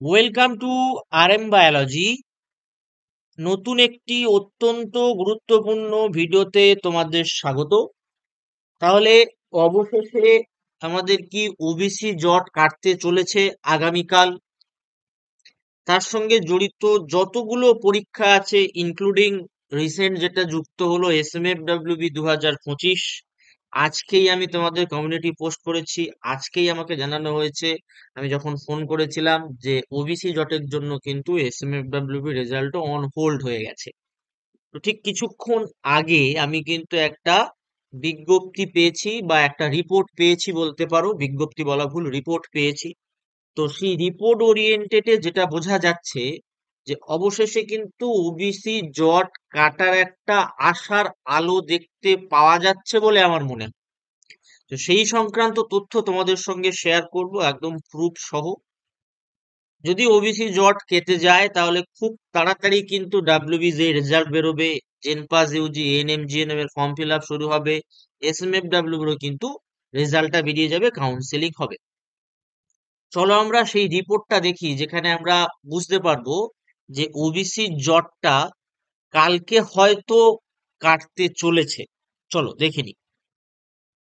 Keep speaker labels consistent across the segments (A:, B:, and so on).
A: Welcome to RM biology. নতুন একটি অত্যন্ত গুরুত্বপূর্ণ ভিডিওতে তোমাদের স্বাগত। তাহলে অবশেষে আমাদের কি ওবিসি জট কাটতে চলেছে আগামীকাল। তার সঙ্গে জড়িত যতগুলো পরীক্ষা আছে ইনক্লুডিং রিসেন্ট যেটা যুক্ত হলো SMFWB 2025। আজকেই আমি তোমাদের কমিউনিটি পোস্ট করেছি, আজকেই আমাকে জানানো হয়েছে, আমি যখন ফোন করেছিলাম, যে ওবিসি জটের জন্য কিন্তু SMFWB রেজাল্টও অন হোল্ড হয়ে গেছে। তো ঠিক কিছুক্ষণ আগে আমি কিন্তু একটা বিজ্ঞপ্তি পেয়েছি, বা একটা রিপোর্ট পেয়েছি বলতে পারো, বিজ্ঞপ্তি বলা ভুল, রিপোর্ট পেয়েছি। তো সেই রিপোর্ট ওরিয়েন্টেডে যেটা বোঝা যাচ্ছে যে অবশেষে কিন্তু ওবিসি জট কাটার একটা আশার আলো দেখতে পাওয়া যাচ্ছে বলে আমার মনে হয়। তো সেই সংক্রান্ত তথ্য তোমাদের সঙ্গে শেয়ার করব একদম প্রুফ সহ। যদি ওবিসি জট কেটে যায় তাহলে খুব তাড়াতাড়ি কিন্তু ডাব্লিউবিসি রেজাল্ট বেরোবে, জেনপাস ইউজি এনএমজিএনএম এর ফর্ম ফিল আপ শুরু হবে, এসএমএফডব্লিউ কিন্তু রেজাল্টটা বেরিয়ে যাবে, কাউন্সেলিং হবে। চলো আমরা সেই রিপোর্টটা দেখি, যেখানে আমরা বুঝতে পারবো যে ওবিসি জটটা কালকে হয়তো কাটতে চলেছে। চলো দেখে নি।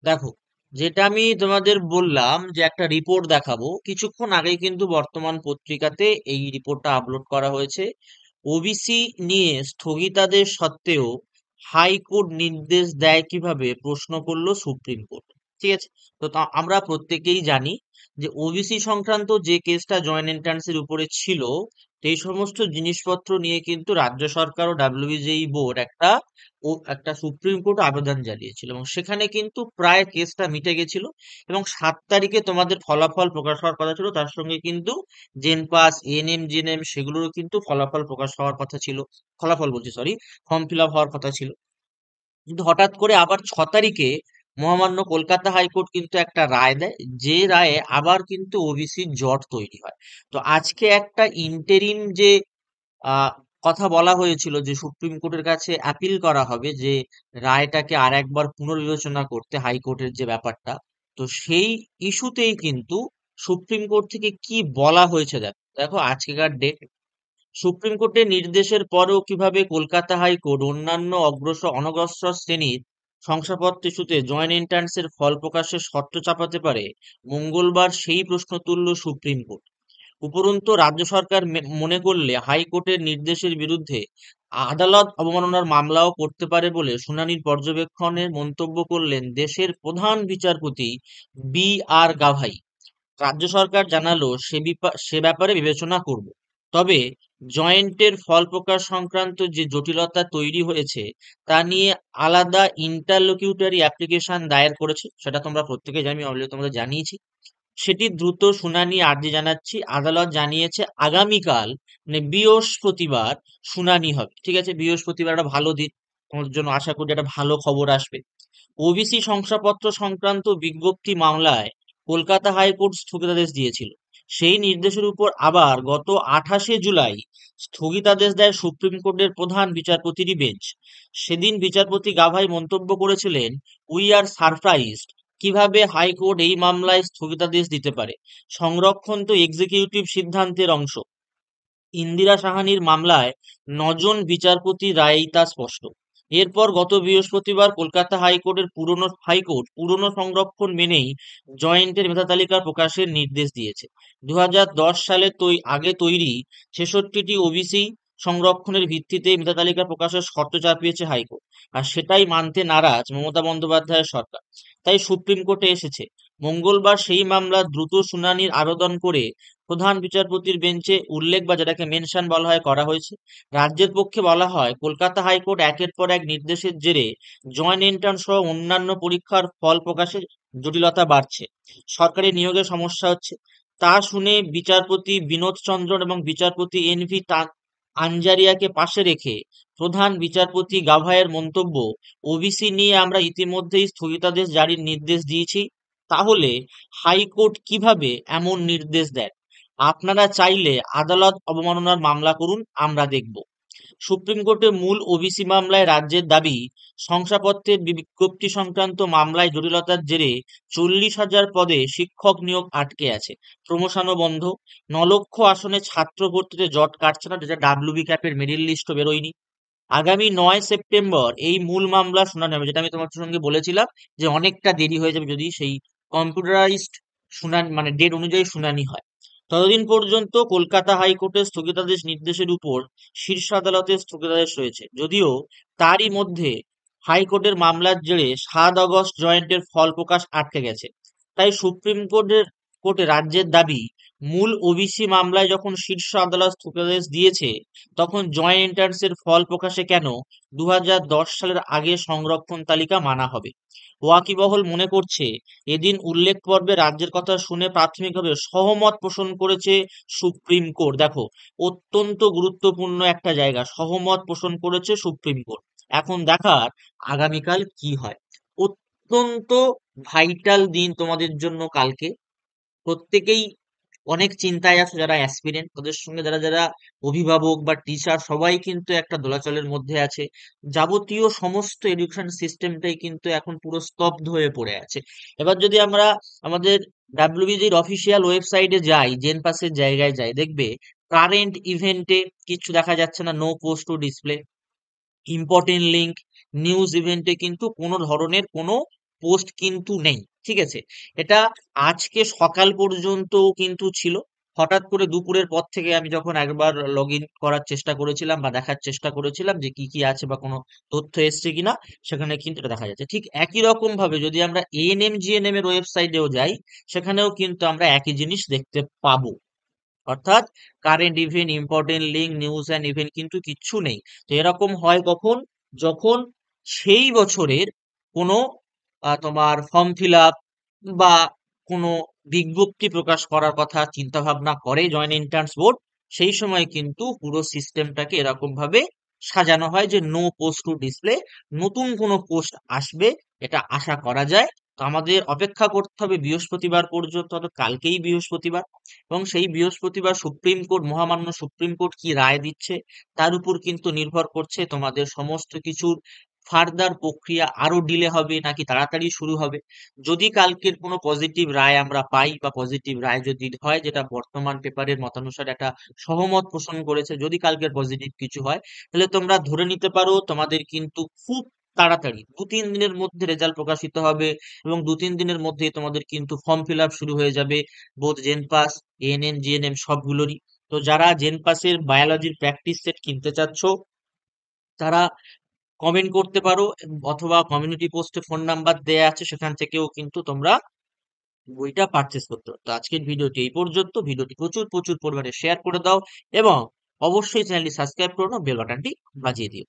A: দেখো, যেটা আমি তোমাদের বললাম যে একটা রিপোর্ট দেখাবো, কিছুক্ষণ আগেই কিন্তু বর্তমান পত্রিকাতে এই রিপোর্টটা আপলোড করা হয়েছে। ওবিসি নিয়ে স্থগিতাদেশ সত্ত্বেও হাইকোর্ট নির্দেশ দেয় কিভাবে, প্রশ্ন করলো সুপ্রিম কোর্ট। ঠিক আছে। তো আমরা প্রত্যেকেই জানি যে ওবিসি সংক্রান্ত যে কেসটা জয়েন্ট এন্ট্রান্সের উপরে ছিল, সেই সমস্ত জিনিসপত্র নিয়ে কিন্তু রাজ্য সরকার ও ডাব্লিউবিজেই বোর্ড একটা সুপ্রিম কোর্ট আবেদন জানিয়েছিল, এবং সেখানে কিন্তু প্রায় কেসটা মিটে গেছিল। এবং 7 তারিখে তোমাদের ফলাফল প্রকাশ হওয়ার কথা ছিল, তার সঙ্গে কিন্তু জেনপাস এনএমজিএনএম সেগুলোরও কিন্তু ফলাফল প্রকাশ হওয়ার কথা ছিল। ফলাফল বলছি, সরি, ফর্ম ফিল আপ হওয়ার কথা ছিল। কিন্তু হঠাৎ করে আবার 6 তারিখে মহামান্য কলকাতা হাইকোর্ট কিন্তু একটা রায় দেয়, যে রায়ে আবার কিন্তু ওবিসি জট তৈরি হয়। তো আজকে একটা ইন্টেরিম যে আহ কথা বলা হয়েছিল, যে সুপ্রিম কোর্টের কাছে আপিল করা হবে, যে রায়টাকে আর একবার পুনর্বিবেচনা করতে, হাইকোর্টের যে ব্যাপারটা। তো সেই ইস্যুতেই কিন্তু সুপ্রিম কোর্ট থেকে কি বলা হয়েছে, দেখো দেখো আজকেকার ডেট। সুপ্রিম কোর্টের নির্দেশের পরেও কিভাবে কলকাতা হাইকোর্ট অন্যান্য অনগ্রসর শ্রেণীর শংসাপত্র ইস্যুতে জয়েন্ট এন্ট্রান্সের ফল প্রকাশের শর্ত চাপাতে পারে, মঙ্গলবার সেই প্রশ্ন তুলল সুপ্রিম কোর্ট। উপরন্তু রাজ্য সরকার মনে করলে হাইকোর্টের নির্দেশের বিরুদ্ধে আদালত অবমাননার মামলাও করতে পারে বলে শুনানির পর্যবেক্ষণে মন্তব্য করলেন দেশের প্রধান বিচারপতি B.R. গাভাই। রাজ্য সরকার জানালো সে ব্যাপারে বিবেচনা করব। তবে জয়েন্টের ফল প্রকাশ সংক্রান্ত যে জটিলতা তৈরি হয়েছে তা নিয়ে আলাদা ইন্টারলোকিউটারি অ্যাপ্লিকেশন দায়ের করেছে, সেটা তোমরা প্রত্যেকে জানি, আমি অলরেডি তোমাদের জানিয়েছি। সেটি দ্রুত শুনানি আর্জি জানাচ্ছি। আদালত জানিয়েছে আগামীকাল, মানে বৃহস্পতিবার শুনানি হবে। ঠিক আছে, বৃহস্পতিবার একটা ভালো দিন, তোমাদের জন্য আশা করি একটা ভালো খবর আসবে। ওবিসি শংসাপত্র সংক্রান্ত বিজ্ঞপ্তি মামলায় কলকাতা হাইকোর্ট স্থগিতাদেশ দিয়েছিল। সেই নির্দেশের উপর আবার গত 28শে জুলাই স্থগিতাদেশ দেয় সুপ্রিম কোর্টের প্রধান বিচারপতিরই বেঞ্চ। সেদিন বিচারপতি গাভাই মন্তব্য করেছিলেন, উই আর সারপ্রাইজড কিভাবে হাইকোর্ট এই মামলায় স্থগিতাদেশ দিতে পারে। সংরক্ষণ তো এক্সিকিউটিভ সিদ্ধান্তের অংশ। ইন্দিরা সাহানির মামলায় 9 জন বিচারপতি রায়েই তা স্পষ্ট। এরপর গত বৃহস্পতিবার কলকাতা হাইকোর্ট পুরনো সংরক্ষণ মেনেই জয়েন্টের মেধা তালিকা প্রকাশের নির্দেশ দিয়েছে। 2010 সালে আগে তৈরি 66টি ওবিসি সংরক্ষণের ভিত্তিতে মেধা তালিকা প্রকাশের শর্ত চাপিয়েছে হাইকোর্ট, আর সেটাই মানতে নারাজ মমতা বন্দ্যোপাধ্যায়ের সরকার। তাই সুপ্রিম কোর্টে এসেছে। মঙ্গলবার সেই মামলা দ্রুত শুনানির আবেদন করে প্রধান বিচারপতির বেঞ্চে উল্লেখ, বা যেটাকে মেনশন বলা হয়, করা হয়েছে। রাজ্যের পক্ষে বলা হয়, কলকাতা হাইকোর্ট একের পর এক নির্দেশের জেরে জয়েন্ট এন্ট্রান্স সহ অন্যান্য পরীক্ষার ফল প্রকাশে জটিলতা বাড়ছে, সরকারি নিয়োগে সমস্যা হচ্ছে। তা শুনে বিচারপতি বিনোদ চন্দ্রন এবং বিচারপতি NV আঞ্জারিয়াকে পাশে রেখে প্রধান বিচারপতি গাভাইয়ের মন্তব্য, ওবিসি নিয়ে আমরা ইতিমধ্যেই স্থগিতাদেশ জারির নির্দেশ দিয়েছি। তাহলে হাইকোর্ট কিভাবে এমন নির্দেশ দেয়? আপনারা চাইলে আদালত অবমাননার মামলা করুন, আমরা দেখব। সুপ্রিম কোর্টে মূল ওবিসি মামলায় রাজ্যের দাবি, শংসাপত্রের বিজ্ঞপ্তি সংক্রান্ত মামলায় জটিলতার জেরে 40,000 পদে শিক্ষক নিয়োগ আটকে আছে, প্রমোশনও বন্ধ। 9 লক্ষ আসনে ছাত্র ভর্তিতে জট কাটছে না, যেটা ডাব্লিউবি ক্যাপের মেরিট লিস্টও বেরোয়নি। আগামী 9 সেপ্টেম্বর এই মূল মামলা শুনানি হবে, যেটা আমি তোমার সঙ্গে বলেছিলাম যে অনেকটা দেরি হয়ে যাবে যদি সেই কম্পিউটারাইজড শুনানি মানে ডেট অনুযায়ী শুনানি হয়। ততদিন পর্যন্ত কলকাতা হাইকোর্টের স্থগিতাদেশ নির্দেশের উপর শীর্ষ আদালতের স্থগিতাদেশ রয়েছে, যদিও তারই মধ্যে হাইকোর্টের মামলার জেরে 7 আগস্ট জয়েন্টের ফল প্রকাশ আটকে গেছে। তাই সুপ্রিম কোর্টে রাজ্যের দাবি, মূল ওবিসি মামলায় যখন শীর্ষ আদালত স্থগিতাদেশ দিয়েছে, তখন জয়েন্ট এন্ট্রান্সের ফল প্রকাশে কেন 2010 সালের আগে সংরক্ষণ তালিকা মানা হবে। ওয়াকিবহল মনে করছে, এদিন উল্লেখ পর্বে রাজ্যের কথা শুনে প্রাথমিকভাবে সহমত পোষণ করেছে সুপ্রিম কোর্ট। দেখো, অত্যন্ত গুরুত্বপূর্ণ একটা জায়গা, সহমত পোষণ করেছে সুপ্রিম কোর্ট। এখন দেখার আগামীকাল কি হয়। অত্যন্ত ভাইটাল দিন তোমাদের জন্য কালকে। প্রত্যেকেই অনেক চিন্তায় আছে, যারা অ্যাসপিরেন্ট তাদের সঙ্গে যারা যারা অভিভাবক বা টিচার সবাই কিন্তু একটা দোলাচলের মধ্যে আছে। যাবতীয় সমস্ত এডুকেশন সিস্টেমটাই কিন্তু এখন পুরো স্তব্ধ হয়ে পড়ে আছে। এবার যদি আমরা আমাদের ডাব্লিউবিজির অফিসিয়াল ওয়েবসাইটে যাই, জেন পাসের জায়গায় যাই, দেখবে কারেন্ট ইভেন্টে কিছু দেখা যাচ্ছে না, no post to display. Important link, news ইভেন্টে কিন্তু কোনো ধরনের কোনো পোস্ট কিন্তু নেই। ঠিক আছে, এটা আজকে সকাল পর্যন্ত কিন্তু ছিল। হঠাৎ করে দুপুরের পর থেকে আমি যখন একবার লগ ইন করার চেষ্টা করেছিলাম বা দেখার চেষ্টা করেছিলাম যে কি কি আছে বা কোনো তথ্য এসছে কিনা, সেখানে কিন্তু এটা দেখা যাচ্ছে। ঠিক একই রকম ভাবে যদি আমরা এএনএম জিএনএম এর ওয়েবসাইটেও যাই, সেখানেও কিন্তু আমরা একই জিনিস দেখতে পাবো। অর্থাৎ current event, important link, news and event কিন্তু কিচ্ছু নেই। তো এরকম হয় কখন, যখন সেই বছরের কোনো তোমার ফর্ম ফিল আপ বা কোনো বিজ্ঞপ্তি প্রকাশ করার কথা চিন্তা ভাবনা করে জয়েন্ট এন্ট্রান্স বোর্ড, সেই সময় কিন্তু পুরো সিস্টেমটাকে এরকম ভাবে সাজানো হয় যে নো পোস্ট টু ডিসপ্লে, নতুন কোনো পোস্ট আসবে এটা আশা করা যায়। তো আমাদের অপেক্ষা করতে হবে বৃহস্পতিবার পর্যন্ত, তো কালকেই বৃহস্পতিবার, এবং সেই বৃহস্পতিবার সুপ্রিম কোর্ট, মহামান্য সুপ্রিম কোর্ট কি রায় দিচ্ছে তার উপর কিন্তু নির্ভর করছে তোমাদের সমস্ত কিছুর ফার্দার প্রক্রিয়া আরো ডিলে হবে নাকি তাড়াতাড়ি শুরু হবে। যদি কালকের কোনো পজিটিভ রায় আমরা পাই বা পজিটিভ রায় যদি হয়, যেটা বর্তমান পেপারের মতানুসারে একটা সহমত পোষণ করেছে, যদি কালকের পজিটিভ কিছু হয়, তাহলে তোমরা ধরে নিতে পারো তোমাদের কিন্তু খুব তাড়াতাড়ি 2-3 দিনের মধ্যে রেজাল্ট প্রকাশিত হবে, এবং 2-3 দিনের মধ্যেই তোমাদের কিন্তু ফর্ম ফিল আপ শুরু হয়ে যাবে, বোথ জেন পাস, এএনএম জিএনএম সবগুলোরই। তো যারা জেন পাসের বায়োলজির প্র্যাকটিস সেট কিনতে চাচ্ছ, তারা কমেন্ট করতে পারো, অথবা কমিউনিটি পোস্টে ফোন নাম্বার দেয়া আছে, সেখান থেকেও কিন্তু তোমরা বইটা পারচেস করতে পারো। তো আজকের ভিডিওটি এই পর্যন্ত। ভিডিওটি প্রচুর প্রচুর পরিমাণে শেয়ার করে দাও, এবং অবশ্যই চ্যানেলটি সাবস্ক্রাইব করে নাও, বেল বাটনটি বাজিয়ে দিও।